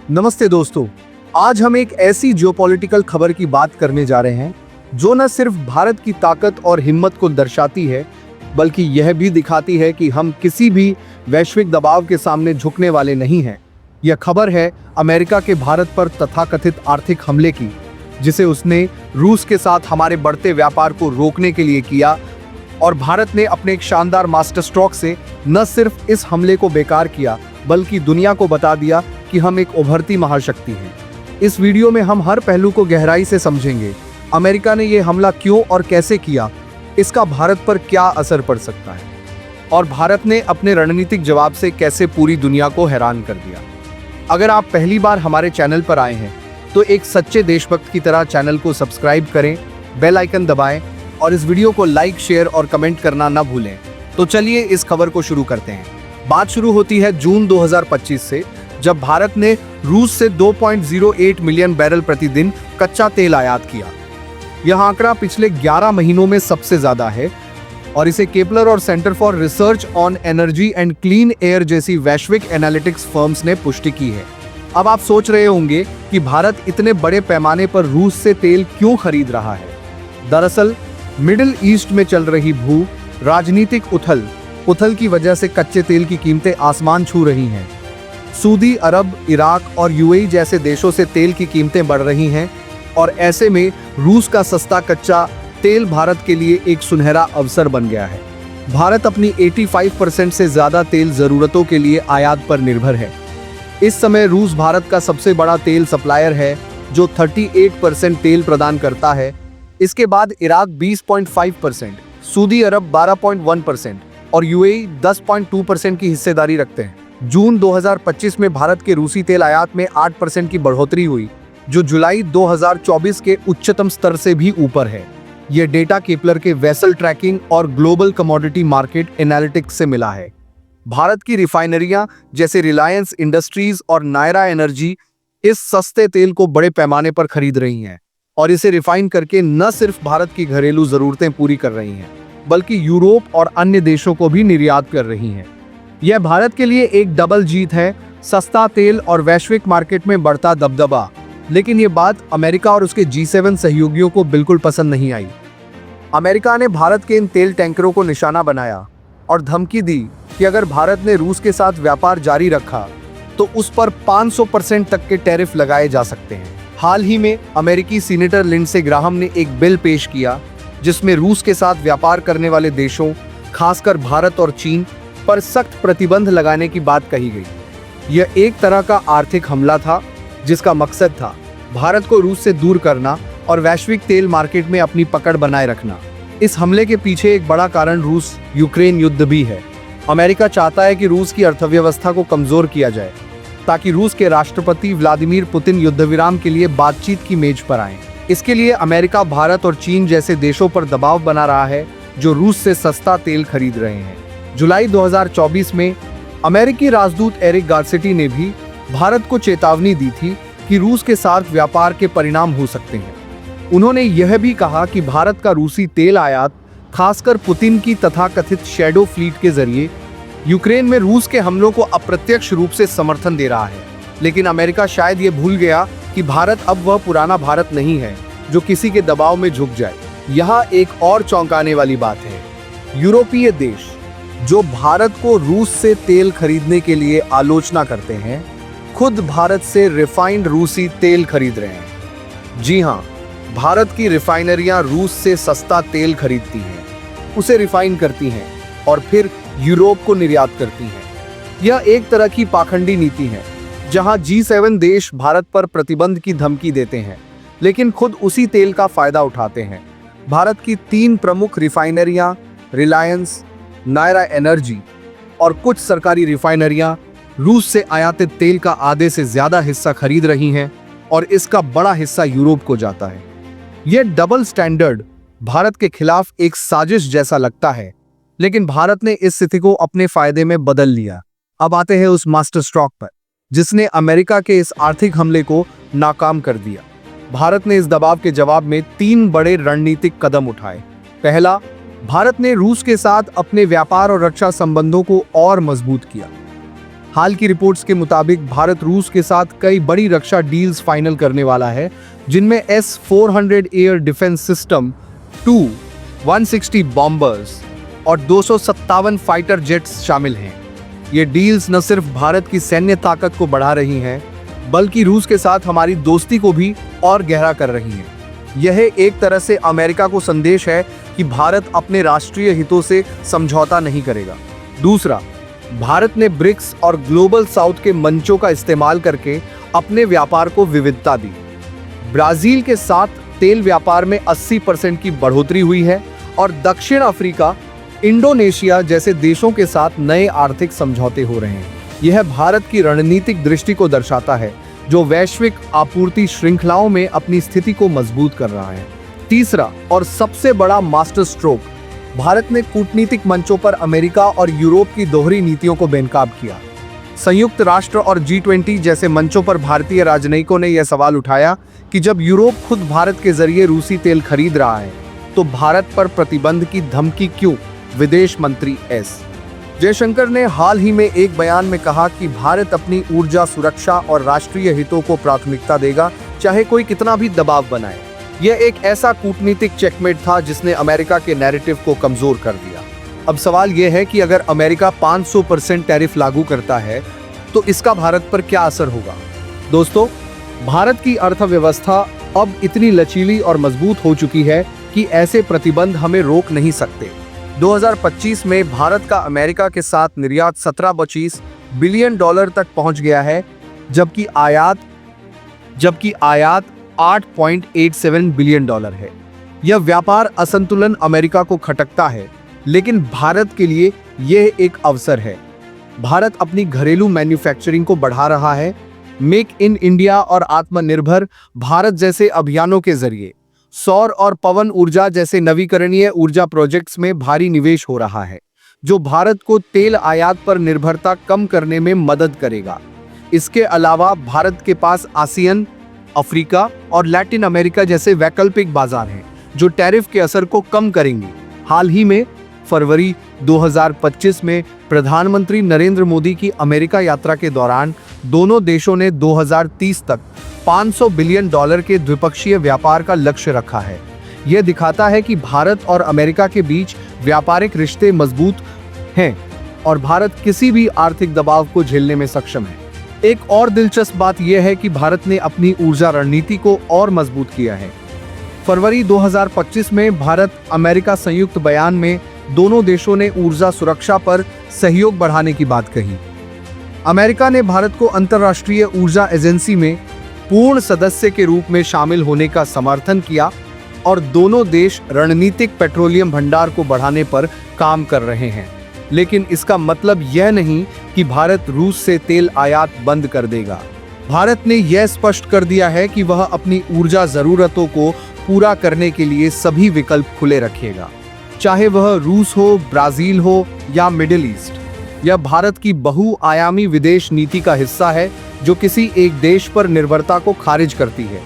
नमस्ते दोस्तों, आज हम एक ऐसी जियोपॉलिटिकल खबर की बात करने जा रहे हैं जो न सिर्फ भारत की ताकत और हिम्मत को दर्शाती है, बल्कि यह भी दिखाती है कि हम किसी भी वैश्विक दबाव के सामने झुकने वाले नहीं हैं। यह खबर है अमेरिका के भारत पर तथाकथित आर्थिक हमले की, जिसे उसने रूस के साथ हमारे बढ़ते व्यापार को रोकने के लिए किया। और भारत ने अपने एक शानदार मास्टर स्ट्रोक से न सिर्फ इस हमले को बेकार किया, बल्कि दुनिया को बता दिया कि हम एक उभरती महाशक्ति हैं। इस वीडियो में हम हर पहलू को गहराई से समझेंगे। अमेरिका ने यह हमला क्यों और कैसे किया, इसका भारत पर क्या असर पड़ सकता है, और भारत ने अपने रणनीतिक जवाब से कैसे पूरी दुनिया को हैरान कर दिया। अगर आप पहली बार हमारे चैनल पर आए हैं तो एक सच्चे देशभक्त की तरह चैनल को सब्सक्राइब करें, बेल आइकन दबाएं और इस वीडियो को लाइक, शेयर और कमेंट करना न भूलें। तो चलिए इस खबर को शुरू करते हैं। बात शुरू होती है जून 2025 से, जब भारत ने रूस से 2.08 मिलियन बैरल प्रतिदिन कच्चा तेल आयात किया। यह आंकड़ा पिछले 11 महीनों में सबसे ज्यादा है और इसे केपलर और centre for research on energy and clean air जैसी वैश्विक एनालिटिक्स फर्म्स ने पुष्टि की है। अब आप सोच रहे होंगे कि भारत इतने बड़े पैमाने पर रूस से तेल क्यों खरीद रहा है। दरअसल मिडिल ईस्ट में चल रही भू राजनीतिक उथल पुथल की वजह से कच्चे तेल की कीमतें आसमान छू रही हैं। सऊदी अरब, इराक और यूएई जैसे देशों से तेल की कीमतें बढ़ रही हैं और ऐसे में रूस का सस्ता कच्चा तेल भारत के लिए एक सुनहरा अवसर बन गया है। भारत अपनी 85% से ज्यादा तेल जरूरतों के लिए आयात पर निर्भर है। इस समय रूस भारत का सबसे बड़ा तेल सप्लायर है, जो 38% तेल प्रदान करता है। इसके बाद इराक 20.5%, सऊदी अरब 12.1% और यूएई 10.2% की हिस्सेदारी रखते हैं। जून 2025 में भारत के रूसी तेल आयात में 8% की बढ़ोतरी हुई, जो जुलाई 2024 के उच्चतम स्तर से भी ऊपर है। यह डेटा केपलर के वेसल ट्रैकिंग और ग्लोबल कमोडिटी मार्केट एनालिटिक्स से मिला है। भारत की रिफाइनरियां जैसे रिलायंस इंडस्ट्रीज और नायरा एनर्जी इस सस्ते तेल को बड़े पैमाने पर खरीद रही हैं और इसे रिफाइन करके न सिर्फ भारत की घरेलू जरूरतें पूरी कर रही हैं, बल्कि यूरोप और अन्य देशों को भी निर्यात कर रही हैं। यह भारत के लिए एक डबल जीत है, सस्ता तेल और वैश्विक मार्केट में बढ़ता दबदबा। लेकिन ये बात अमेरिका और उसके G7 सहयोगियों को बिल्कुल पसंद नहीं आई। अमेरिका ने भारत के इन तेल टैंकरों को निशाना बनाया और धमकी दी कि अगर भारत ने रूस के साथ व्यापार जारी रखा तो उस पर 500% तक के टैरिफ लगाए जा सकते हैं। हाल ही में अमेरिकी सीनेटर लिंडसे ग्राहम ने एक बिल पेश किया जिसमें रूस के साथ व्यापार करने वाले देशों, खासकर भारत और चीन, पर सख्त प्रतिबंध लगाने की बात कही गई। यह एक तरह का आर्थिक हमला था जिसका मकसद था भारत को रूस से दूर करना और वैश्विक तेल मार्केट में अपनी पकड़ बनाए रखना। इस हमले के पीछे एक बड़ा कारण रूस यूक्रेन युद्ध भी है। अमेरिका चाहता है कि रूस की अर्थव्यवस्था को कमजोर किया जाए ताकि रूस के राष्ट्रपति व्लादिमीर पुतिन युद्ध विराम के लिए बातचीत की मेज पर आए। इसके लिए अमेरिका भारत और चीन जैसे देशों पर दबाव बना रहा है जो रूस से सस्ता तेल खरीद रहे हैं। जुलाई 2024 में अमेरिकी राजदूत एरिक गार्सेटी ने भी भारत को चेतावनी दी थी कि रूस के साथ व्यापार के परिणाम हो सकते हैं। उन्होंने यह भी कहा कि भारत का रूसी तेल आयात, खासकर पुतिन की तथाकथित शैडो फ्लीट के जरिए, यूक्रेन में रूस के हमलों को अप्रत्यक्ष रूप से समर्थन दे रहा है। लेकिन अमेरिका शायद ये भूल गया कि भारत अब वह पुराना भारत नहीं है जो किसी के दबाव में झुक जाए। यहाँ एक और चौंकाने वाली बात है, यूरोपीय देश जो भारत को रूस से तेल खरीदने के लिए आलोचना करते हैं, खुद भारत से रिफाइंड रूसी तेल खरीद रहे हैं। जी हाँ, भारत की रिफाइनरियां रूस से सस्ता तेल खरीदती हैं, उसे रिफाइन करती हैं और फिर यूरोप को निर्यात करती हैं। यह एक तरह की पाखंडी नीति है जहां G7 देश भारत पर प्रतिबंध की धमकी देते हैं, लेकिन खुद उसी तेल का फायदा उठाते हैं। भारत की 3 प्रमुख रिफाइनरियां, रिलायंस, नायरा एनर्जी और कुछ सरकारी रिफाइनरियां रूस से आयातित तेल का आधे से ज्यादा हिस्सा खरीद रही हैं और इसका बड़ा हिस्सा यूरोप को जाता है। यह डबल स्टैंडर्ड भारत के खिलाफ एक साजिश जैसा लगता है, लेकिन भारत ने इस स्थिति को अपने फायदे में बदल लिया। अब आते हैं उस मास्टर स्ट्रोक पर जिसने अमेरिका के इस आर्थिक हमले को नाकाम कर दिया। भारत ने इस दबाव के जवाब में 3 बड़े रणनीतिक कदम उठाए। पहला, भारत ने रूस के साथ अपने व्यापार और रक्षा संबंधों को और मजबूत किया। हाल की रिपोर्ट्स के मुताबिक भारत रूस के साथ कई बड़ी रक्षा डील्स फाइनल करने वाला है, जिनमें S-400 air defence system 2, 160 bombers और 257 फाइटर जेट्स शामिल हैं। ये डील्स न सिर्फ भारत की सैन्य ताकत को बढ़ा रही हैं, बल्कि रूस के साथ हमारी दोस्ती को भी और गहरा कर रही हैं। यह एक तरह से अमेरिका को संदेश है कि भारत अपने राष्ट्रीय हितों से समझौता नहीं करेगा। दूसरा, भारत ने ब्रिक्स और ग्लोबल साउथ के मंचों का इस्तेमाल करके अपने व्यापार को विविधता दी। ब्राजील के साथ तेल व्यापार में 80% की बढ़ोतरी हुई है और दक्षिण अफ्रीका, इंडोनेशिया जैसे देशों के साथ नए आर्थिक समझौते हो रहे हैं। यह भारत की रणनीतिक दृष्टि को दर्शाता है, जो वैश्विक आपूर्ति श्रृंखलाओं में अपनी स्थिति को मजबूत कर रहा है। तीसरा और सबसे बड़ा मास्टर स्ट्रोक, भारत ने कूटनीतिक मंचों पर अमेरिका और यूरोप की दोहरी नीतियों को बेनकाब किया। संयुक्त राष्ट्र और G20 जैसे मंचों पर भारतीय राजनयिकों ने यह सवाल उठाया कि जब यूरोप खुद भारत के जरिए रूसी तेल खरीद रहा है, तो भारत पर प्रतिबंध की धमकी क्यों? विदेश मंत्री एस जयशंकर ने हाल ही में एक बयान में कहा कि भारत अपनी ऊर्जा सुरक्षा और राष्ट्रीय हितों को प्राथमिकता देगा, चाहे कोई कितना भी दबाव बनाए। यह एक ऐसा कूटनीतिक चेकमेट था जिसने अमेरिका के नैरेटिव को कमजोर कर दिया। अब सवाल यह है कि अगर अमेरिका 500% टैरिफ लागू करता है, तो इसका भारत पर क्या असर होगा? दोस्तों, भारत की अर्थव्यवस्था अब इतनी लचीली और मजबूत हो चुकी है कि ऐसे प्रतिबंध हमें रोक नहीं सकते। 2025 में भारत का अमेरिका के साथ निर्यात 17-25 बिलियन डॉलर तक पहुंच गया है, जबकि आयात 8.87 बिलियन डॉलर है। यह व्यापार असंतुलन अमेरिका को खटकता है, लेकिन भारत के लिए यह एक अवसर है। भारत अपनी घरेलू मैन्युफैक्चरिंग को बढ़ा रहा है। मेक इन इंडिया और आत्मनिर्भर भारत जैसे अभियानों के जरिए सौर और पवन ऊर्जा जैसे नवीकरणीय ऊर्जा प्रोजेक्ट्स में भारी निवेश हो रहा है, जो भारत को तेल आयात पर निर्भरता कम करने में मदद करेगा। इसके अलावा भारत के पास आसियान, अफ्रीका और लैटिन अमेरिका जैसे वैकल्पिक बाजार हैं, जो टैरिफ के असर को कम करेंगे। हाल ही में फरवरी 2025 में प्रधानमंत्री नरेंद्र मोदी की अमेरिका यात्रा के दौरान दोनों देशों ने 2030 तक 500 बिलियन डॉलर के द्विपक्षीय व्यापार का लक्ष्य रखा है। यह दिखाता है कि भारत और अमेरिका के बीच व्यापारिक रिश्ते मजबूत हैं और भारत किसी भी आर्थिक दबाव को झेलने में सक्षम है। एक और दिलचस्प बात यह है कि भारत ने अपनी ऊर्जा रणनीति को और मजबूत किया है। फरवरी 2025 में भारत अमेरिका संयुक्त बयान में दोनों देशों ने ऊर्जा सुरक्षा पर सहयोग बढ़ाने की बात कही। अमेरिका ने भारत को अंतर्राष्ट्रीय ऊर्जा एजेंसी में पूर्ण सदस्य के रूप में शामिल होने का समर्थन किया और दोनों देश रणनीतिक पेट्रोलियम भंडार को बढ़ाने पर काम कर रहे हैं। लेकिन इसका मतलब यह नहीं कि भारत रूस से तेल आयात बंद कर देगा। भारत ने यह स्पष्ट कर दिया है कि वह अपनी ऊर्जा जरूरतों को पूरा करने के लिए सभी विकल्प खुले रखेगा, चाहे वह रूस हो, ब्राजील हो या मिडिल ईस्ट। यह भारत की बहुआयामी विदेश नीति का हिस्सा है, जो किसी एक देश पर निर्भरता को खारिज करती है।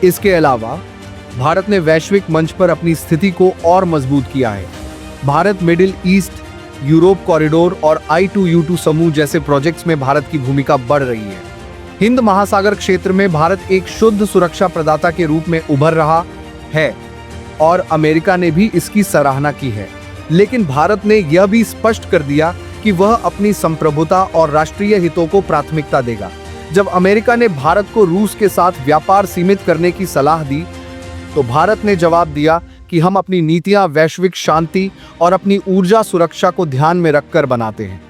इसके अलावा भारत ने वैश्विक मंच पर अपनी स्थिति को और मजबूत किया है। Bharat middle east, Europe corridor और I2U2 समूह जैसे प्रोजेक्ट्स में भारत की भूमिका बढ़ रही है। हिंद महासागर क्षेत्र में भारत एक शुद्ध सुरक्षा प्रदाता के रूप में उभर रहा है और अमेरिका ने भी इसकी सराहना की है। लेकिन भारत ने यह भी स्पष्ट कर दिया कि वह अपनी संप्रभुता और राष्ट्रीय हितों को प्राथमिकता देगा। जब अमेरिका ने भारत को रूस के साथ व्यापार सीमित करने की सलाह दी, तो भारत ने जवाब दिया कि हम अपनी नीतियां वैश्विक शांति और अपनी ऊर्जा सुरक्षा को ध्यान में रखकर बनाते हैं,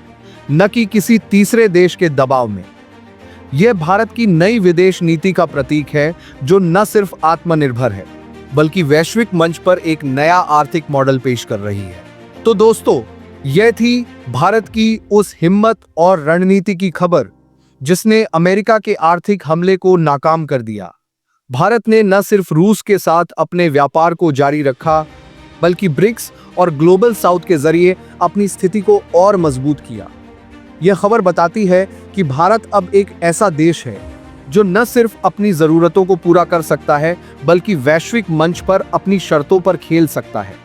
न कि किसी तीसरे देश के दबाव में। यह भारत की नई विदेश नीति का प्रतीक है, जो न सिर्फ आत्मनिर्भर है, बल्कि वैश्विक मंच पर एक नया आर्थिक मॉडल पेश कर रही है। तो दोस्तों, यह थी भारत की उस हिम्मत और रणनीति की खबर जिसने अमेरिका के आर्थिक हमले को नाकाम कर दिया। भारत ने न सिर्फ रूस के साथ अपने व्यापार को जारी रखा, बल्कि ब्रिक्स और ग्लोबल साउथ के जरिए अपनी स्थिति को और मजबूत किया। यह खबर बताती है कि भारत अब एक ऐसा देश है जो न सिर्फ अपनी जरूरतों को पूरा कर सकता है, बल्कि वैश्विक मंच पर अपनी शर्तों पर खेल सकता है।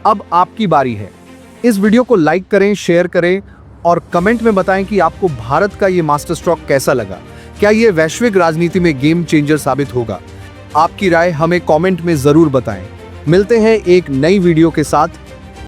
अब आपकी बारी है। इस वीडियो को लाइक करें, शेयर करें और कमेंट में बताएं कि आपको भारत का ये मास्टर स्ट्रोक कैसा लगा। क्या ये वैश्विक राजनीति में गेम चेंजर साबित होगा? आपकी राय हमें कमेंट में जरूर बताएं। मिलते हैं एक नई वीडियो के साथ।